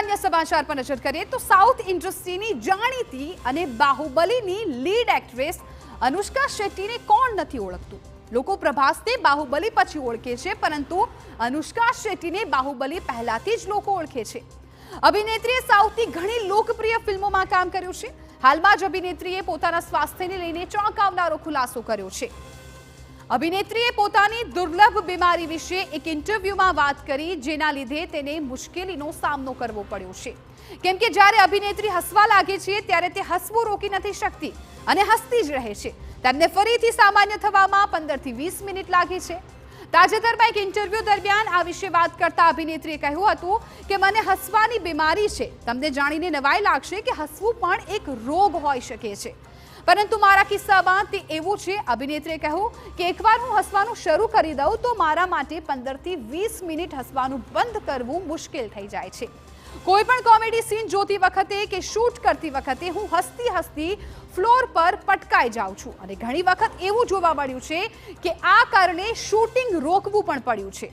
અન્ય સમાચાર પર નજર કરીએ તો સાઉથ ઇન્ડસ્ટ્રીની જાણીતી અને બાહુબલીની લીડ એક્ટ્રેસ અનુષ્કા શેટ્ટીને કોણ નથી ઓળખતું? લોકો પ્રભાસને બાહુબલી પછી ઓળખે છે, પરંતુ અનુષ્કા શેટ્ટીને બાહુબલી પહેલાથી જ લોકો ઓળખે છે. અભિનેત્રીએ સાઉથની ઘણી લોકપ્રિય ફિલ્મોમાં કામ કર્યું છે. હાલમાં જ અભિનેત્રીએ પોતાના સ્વાસ્થ્યને લઈને ચોંકાવનારો ખુલાસો કર્યો છે. અભિનેત્રીએ પોતાની દુર્લભ બીમારી વિશે એક ઇન્ટરવ્યુમાં વાત કરી, જેના લીધે તેને મુશ્કેલીનો સામનો કરવો પડ્યો છે. કેમ કે જ્યારે અભિનેત્રી હસવા લાગે છે ત્યારે તે હસવું રોકી નથી શકતી અને હસતી જ રહે છે. તેમને ફરીથી સામાન્ય થવામાં 15 થી 20 મિનિટ લાગી છે. તાજેતરમાં એક ઇન્ટરવ્યુ દરમિયાન આ વિશે વાત કરતા અભિનેત્રીએ કહ્યું હતું કે મને હસવાની બીમારી છે. તમને જાણીને નવાઈ લાગશે કે હસવું પણ એક રોગ હોઈ શકે છે, પરંતુ મારા કિસ્સામાં તે એવું છે. અભિનેત્રીએ કહ્યું કે એકવાર હું હસવાનું શરૂ કરી દઉં તો મારા માટે 15 થી 20 મિનિટ હસવાનું બંધ કરવું મુશ્કેલ થઈ જાય છે. કોઈ પણ કોમેડી સીન જોતી વખતે કે શૂટ કરતી વખતે હું હસતી હસતી ફ્લોર પર પટકાઈ જાઉં છું અને ઘણી વખત એવું જોવા મળ્યું છે કે આ કારણે શૂટિંગ રોકવું પણ પડ્યું છે.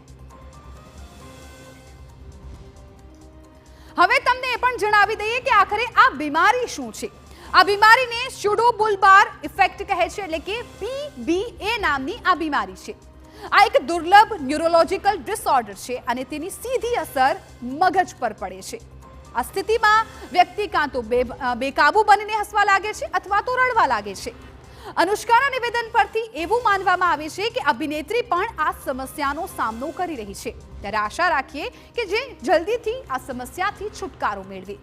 હવે તમને એ પણ જણાવી દઈએ કે આખરે આ બીમારી શું છે. આ બીમારીને સ્યુડોબુલ્બાર ઇફેક્ટ કહે છે, એટલે કે PBA નામની આ બીમારી છે. આ એક દુર્લભ ન્યુરોલોજિકલ ડિસઓર્ડર છે અને તેની સીધી અસર મગજ પર પડે છે. આ સ્થિતિમાં વ્યક્તિ કાં તો બેકાબુ બનીને હસવા લાગે છે અથવા તો રડવા લાગે છે. અનુષ્કાના નિવેદન પરથી એવું માનવામાં આવે છે કે અભિનેત્રી પણ આ સમસ્યાનો સામનો કરી રહી છે. ત્યારે આશા રાખીએ કે જે જલ્દીથી આ સમસ્યાથી છુટકારો મેળવે.